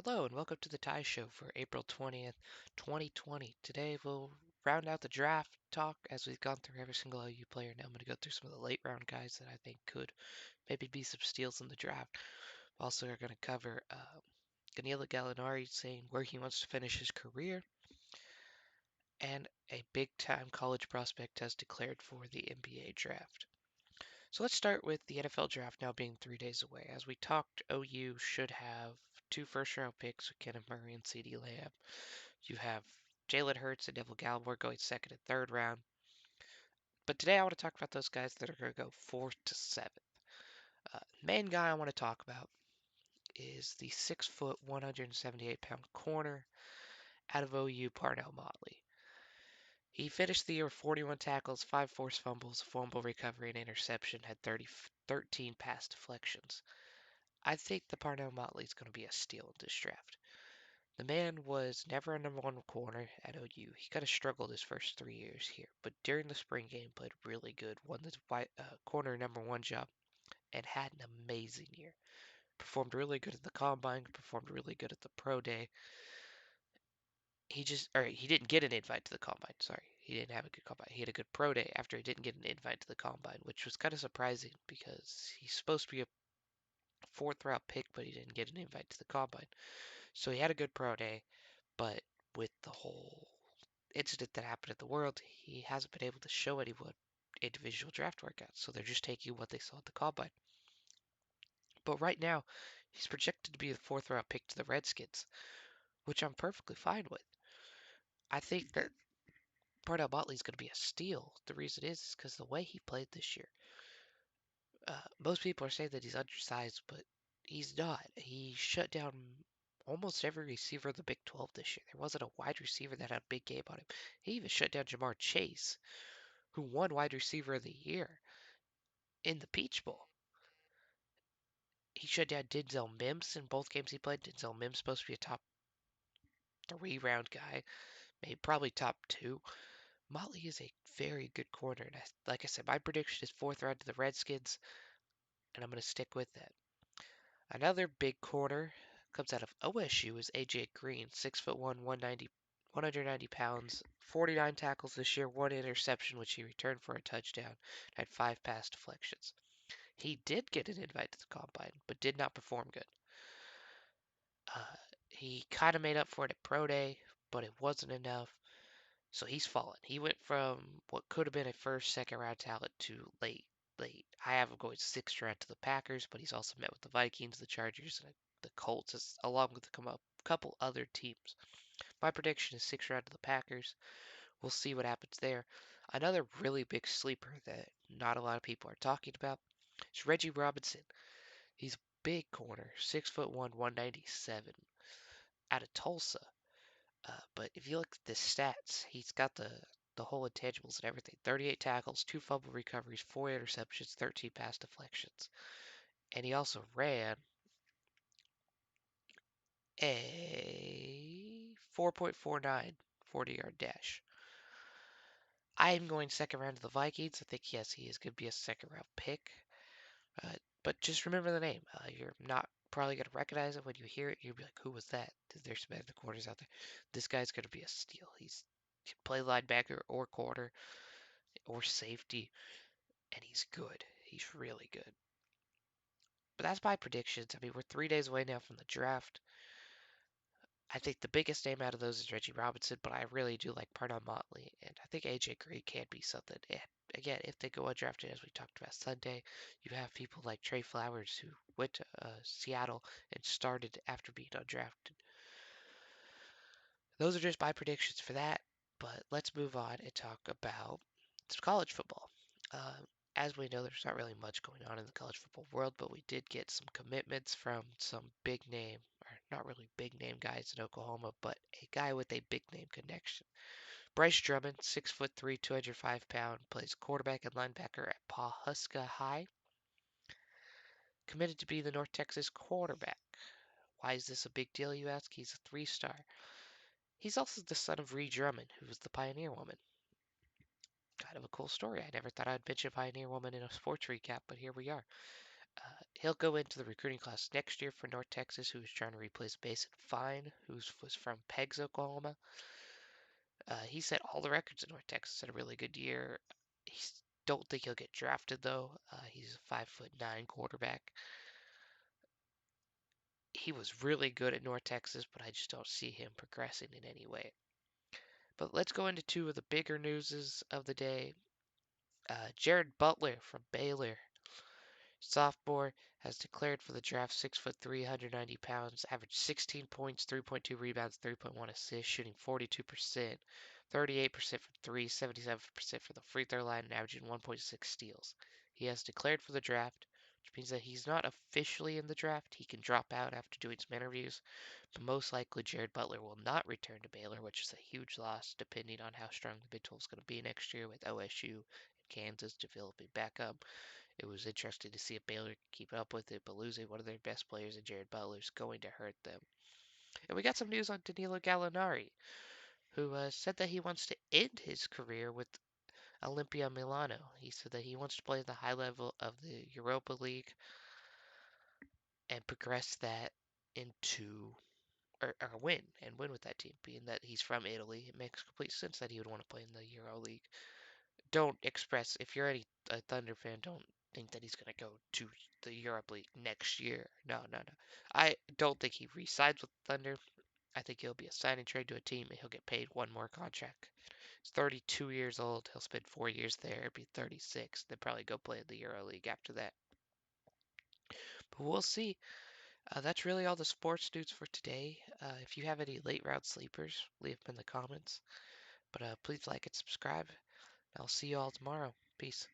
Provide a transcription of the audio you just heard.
Hello and welcome to the Tie Show for April 20th, 2020. Today we'll round out the draft talk as we've gone through every single OU player. Now I'm going to go through some of the late round guys that I think could maybe be some steals in the draft. Also, we're going to cover Danilo Gallinari saying where he wants to finish his career, and a big time college prospect has declared for the NBA draft. So let's start with the NFL draft now being 3 days away. As we talked, OU should have two first round picks with Kenneth Murray and CeeDee Lamb. You have Jalen Hurts and Neville Gallimore going second and third round. But today I want to talk about those guys that are going to go fourth to seventh. Main guy I want to talk about is the 6 foot, 178-pound corner out of OU, Parnell Motley. He finished the year with 41 tackles, 5 forced fumbles, a fumble recovery, and interception, had 13 pass deflections. I think the Parnell Motley is going to be a steal in this draft. The man was never a number one corner at OU. He kind of struggled his first 3 years here, but during the spring game played really good, won the corner number one job, and had an amazing year. Performed really good at the combine, performed really good at the pro day. He didn't get an invite to the combine. Sorry, he didn't have a good combine. He had a good pro day after he didn't get an invite to the combine, which was kind of surprising because he's supposed to be a fourth round pick, but he didn't get an invite to the combine. So he had a good pro day, but with the whole incident that happened in the world, he hasn't been able to show anyone individual draft workouts. So they're just taking what they saw at the combine. But right now, he's projected to be the fourth round pick to the Redskins, which I'm perfectly fine with. I think that Parnell Motley is going to be a steal. The reason is because the way he played this year. Most people are saying that he's undersized, but he's not. He shut down almost every receiver in the Big 12 this year. There wasn't a wide receiver that had a big game on him. He even shut down Jamar Chase, who won wide receiver of the year in the Peach Bowl. He shut down Denzel Mims in both games he played. Denzel Mims supposed to be a top 3 round guy, maybe probably top two. Motley is a very good corner, and like I said, my prediction is fourth round to the Redskins, and I'm going to stick with that. Another big corner comes out of OSU is AJ Green, 6 foot 190 pounds, 49 tackles this year, one interception which he returned for a touchdown, had 5 pass deflections. He did get an invite to the combine, but did not perform good. Uh, he kind of made up for it at pro day, but it wasn't enough. So he's fallen. He went from what could have been a first, second round talent to late. I have him going sixth round to the Packers, but he's also met with the Vikings, the Chargers, and the Colts, along with a couple other teams. My prediction is sixth round to the Packers. We'll see what happens there. Another really big sleeper that not a lot of people are talking about is Reggie Robinson. He's a big corner, 6 foot 197, out of Tulsa. But if you look at the stats, he's got the whole intangibles and everything. 38 tackles, 2 fumble recoveries, 4 interceptions, 13 pass deflections. And he also ran a 4.49 40-yard dash. I am going second round to the Vikings. I think, yes, he is going to be a second round pick. Uh, but just remember the name. You're not probably going to recognize it when you hear it. You'll be like, who was that? There's some the corners out there. This guy's going to be a steal. He can play linebacker or corner or safety, and he's good. He's really good. But that's my predictions. I mean, we're 3 days away now from the draft. I think the biggest name out of those is Reggie Robinson, but I really do like Parnell Motley, and I think AJ Green can be something. And again, if they go undrafted, as we talked about Sunday, you have people like Trey Flowers who went to Seattle and started after being undrafted. Those are just my predictions for that, but let's move on and talk about some college football. Uh, as we know, there's not really much going on in the college football world, but we did get some commitments from some big name, or not really big name guys in Oklahoma, but a guy with a big name connection. Bryce Drummond, 6'3", 205-pound, plays quarterback and linebacker at Pawhuska High, committed to be the North Texas quarterback. Why is this a big deal, you ask? He's a 3-star. He's also the son of Ree Drummond, who was the Pioneer Woman. Kind of a cool story. I never thought I'd mention Pioneer Woman in a sports recap, but here we are. He'll go into the recruiting class next year for North Texas, who is trying to replace Mason Fine, who was from Peggs, Oklahoma. He set all the records in North Texas, had a really good year. He don't think he'll get drafted though. He's a 5'9" quarterback. He was really good at North Texas, but I just don't see him progressing in any way. But let's go into two of the bigger newses of the day. Jared Butler from Baylor, sophomore, has declared for the draft. 6'3", 190 pounds, averaged 16 points, 3.2 rebounds, 3.1 assists, shooting 42%, 38% from three, 77% from the free throw line, and averaging 1.6 steals. He has declared for the draft, which means that he's not officially in the draft. He can drop out after doing some interviews, but most likely Jared Butler will not return to Baylor, which is a huge loss depending on how strong the Big 12 is going to be next year with OSU and Kansas developing back up. It was interesting to see if Baylor could keep up with it, but losing one of their best players in Jared Butler is going to hurt them. And we got some news on Danilo Gallinari, who said that he wants to end his career with Olimpia Milano. He said that he wants to play at the high level of the Europa League and progress that into or win with that team. Being that he's from Italy, it makes complete sense that he would want to play in the Euro League. Don't express if you're a Thunder fan, don't think that he's gonna go to the Europe League next year. No, no, no. I don't think he re-signs with Thunder. I think he'll be a sign and trade to a team and he'll get paid one more contract. He's 32 years old. He'll spend 4 years there, be 36, then probably go play in the Euro League after that. But we'll see. That's really all the sports news for today. If you have any late round sleepers, leave them in the comments. But please like and subscribe. I'll see you all tomorrow. Peace.